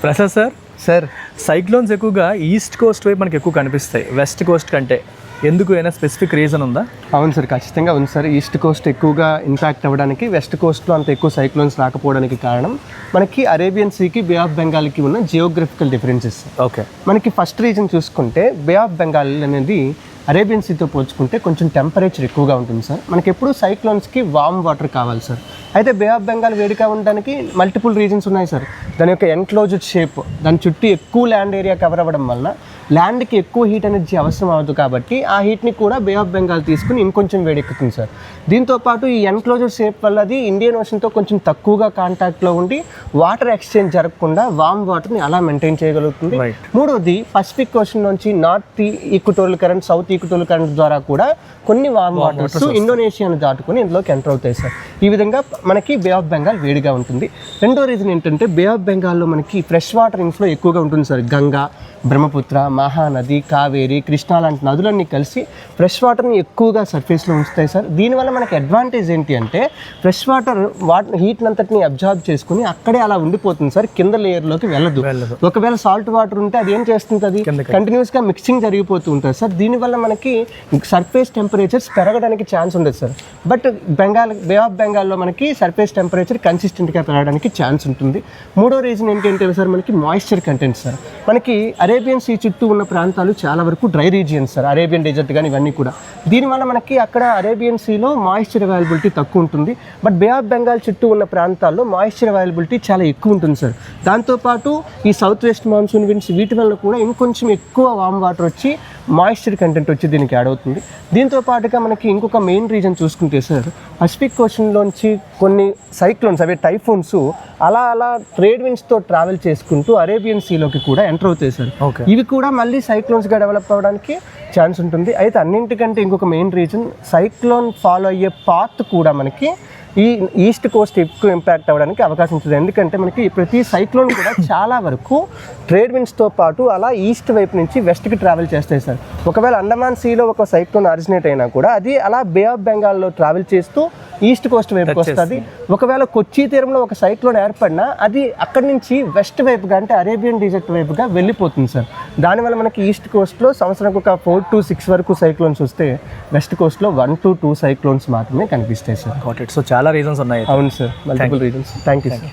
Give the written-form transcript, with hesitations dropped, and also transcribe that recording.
Prasad sir, sir cyclones ఎక్కువగా east Coast వైపు మనకి ఎక్కువ కనిపిస్తాయి వెస్ట్ కోస్ట్ కంటే. ఎందుకు ఏమైనా స్పెసిఫిక్ రీజన్ ఉందా? అవును సార్, ఖచ్చితంగా ఉంది సార్. ఈస్ట్ కోస్ట్ ఎక్కువగా ఇంపాక్ట్ అవ్వడానికి, వెస్ట్ కోస్ట్లో అంత ఎక్కువ సైక్లోన్స్ రాకపోవడానికి కారణం మనకి అరేబియన్ సీకి బే ఆఫ్ బెంగాల్కి ఉన్న జియోగ్రఫికల్ డిఫరెన్సెస్. ఓకే, మనకి ఫస్ట్ రీజన్ చూసుకుంటే బే ఆఫ్ బెంగాల్ అనేది అరేబియన్ సీతో పోల్చుకుంటే కొంచెం టెంపరేచర్ ఎక్కువగా ఉంటుంది సార్. మనకి ఎప్పుడు సైక్లోన్స్కి వామ్ వాటర్ కావాలి సార్. అయితే బే ఆఫ్ బెంగాల్ వేడిగా ఉండడానికి మల్టిపుల్ రీజన్స్ ఉన్నాయి సార్. దాని యొక్క ఎన్క్లోజ్డ్ షేప్, దాని చుట్టూ ఎక్కువ ల్యాండ్ ఏరియా కవర్ అవ్వడం వల్ల ల్యాండ్కి ఎక్కువ హీట్ ఎనర్జీ అవసరం అవ్వదు, కాబట్టి ఆ హీట్ని కూడా బే ఆఫ్ బెంగాల్ తీసుకుని ఇంకొంచెం వేడెక్కుతుంది సార్. దీంతోపాటు ఈ ఎన్క్లోజర్ షేప్ వల్ల అది ఇండియన్ ఓషన్తో కొంచెం తక్కువగా కాంటాక్ట్లో ఉండి వాటర్ ఎక్స్చేంజ్ జరగకుండా వామ్ వాటర్ని అలా మెయింటైన్ చేయగలుగుతుంది. మూడోది, పసిఫిక్ ఓషన్ నుంచి north equatorial current, south equatorial current ద్వారా కూడా కొన్ని వామ్ వాటర్స్ ఇండోనేషియాను దాటుకొని ఇందులోకి ఎంటర్ అవుతాయి సార్. ఈ విధంగా మనకి బే ఆఫ్ బెంగాల్ వేడిగా ఉంటుంది. రెండో రీజన్ ఏంటంటే బే ఆఫ్ బెంగాల్లో మనకి ఫ్రెష్ వాటర్ ఇన్ఫ్లో ఎక్కువగా ఉంటుంది సార్. గంగా, బ్రహ్మపుత్ర, మహానది, కావేరి, కృష్ణా లాంటి నదులన్నీ కలిసి ఫ్రెష్ వాటర్ని ఎక్కువగా సర్ఫేస్లో ఉంచుతాయి సార్. దీనివల్ల మనకి అడ్వాంటేజ్ ఏంటి అంటే ఫ్రెష్ వాటర్ హీట్ని అంతటిని అబ్జార్బ్ చేసుకుని అక్కడే అలా ఉండిపోతుంది సార్, కింద లేయర్లోకి వెళ్ళదు. ఒకవేళ సాల్ట్ వాటర్ ఉంటే అది ఏం చేస్తుంది, అది కంటిన్యూస్గా మిక్సింగ్ జరిగిపోతూ ఉంటుంది సార్. దీనివల్ల మనకి సర్ఫేస్ టెంపరేచర్స్ పెరగడానికి ఛాన్స్ ఉండదు సార్. బట్ బే ఆఫ్ బెంగాల్లో మనకి సర్ఫేస్ టెంపరేచర్ కన్సిస్టెంట్గా పెరగడానికి ఛాన్స్ ఉంటుంది. మూడో రీజన్ ఏంటంటే సార్ మనకి మాయిశ్చర్ కంటెంట్ సార్. మనకి అరేబియన్ సీ చుట్టూ ఉన్న ప్రాంతాలు చాలా వరకు dry regions sir, Arabian desert కానీ ఇవన్నీ కూడా. దీనివల్ల మనకి అక్కడ అరేబియన్ సీలో మాయిశ్చర్ అవైలబిలిటీ తక్కువ ఉంటుంది. బట్ బే ఆఫ్ బెంగాల్ చుట్టూ ఉన్న ప్రాంతాల్లో మాయిశ్చర్ అవైలబిలిటీ చాలా ఎక్కువ ఉంటుంది సార్. దాంతోపాటు ఈ సౌత్ వెస్ట్ మాన్సూన్ విండ్స్ వీటి వల్ల కూడా ఇంకొంచెం ఎక్కువ వామ్ వాటర్ వచ్చి మాయిశ్చర్ కంటెంట్ వచ్చి దీనికి యాడ్ అవుతుంది. దీంతో పాటుగా మనకి ఇంకొక మెయిన్ రీజన్ చూసుకుంటే సార్, పసిఫిక్ ఓషన్లోంచి కొన్ని సైక్లోన్స్, అవి టైఫూన్స్ అలా ట్రేడ్ విండ్స్తో ట్రావెల్ చేసుకుంటూ అరేబియన్ సీలోకి కూడా ఎంటర్ అవుతాయి సార్. ఇవి కూడా మళ్ళీ సైక్లోన్స్గా డెవలప్ అవ్వడానికి ఛాన్స్ ఉంటుంది. అయితే అన్నింటికంటే ఇంకొక మెయిన్ రీజన్, సైక్లోన్ ఫాలో అయ్యే పాత్ కూడా మనకి ఈ ఈస్ట్ కోస్ట్ ఎక్కువ ఇంపాక్ట్ అవ్వడానికి అవకాశం ఉంటుంది. ఎందుకంటే మనకి ప్రతి సైక్లోన్ కూడా చాలా వరకు ట్రేడ్ విండ్స్తో పాటు అలా ఈస్ట్ వైపు నుంచి వెస్ట్కి ట్రావెల్ చేస్తాయి సార్. ఒకవేళ అండమాన్ సీలో ఒక సైక్లోన్ ఆరిజినేట్ అయినా కూడా అది అలా బే ఆఫ్ బెంగాల్లో ట్రావెల్ చేస్తూ ఈస్ట్ కోస్ట్ వైపుకి వస్తుంది. ఒకవేళ కొచ్చి తీరంలో ఒక సైక్లోన్ ఏర్పడినా అది అక్కడి నుంచి వెస్ట్ వైపుగా, అంటే అరేబియన్ డెజర్ట్ వైపుగా వెళ్ళిపోతుంది సార్. దానివల్ల మనకి ఈస్ట్ కోస్ట్లో సంవత్సరానికి ఒక 4 to 6 వరకు సైక్లోన్స్ వస్తే, వెస్ట్ కోస్ట్లో 1 to 2 సైక్లోన్స్ మాత్రమే కనిపిస్తాయి సార్. సో చాలా రీజన్స్ ఉన్నాయి. అవును sir, multiple reasons. Thank you sir.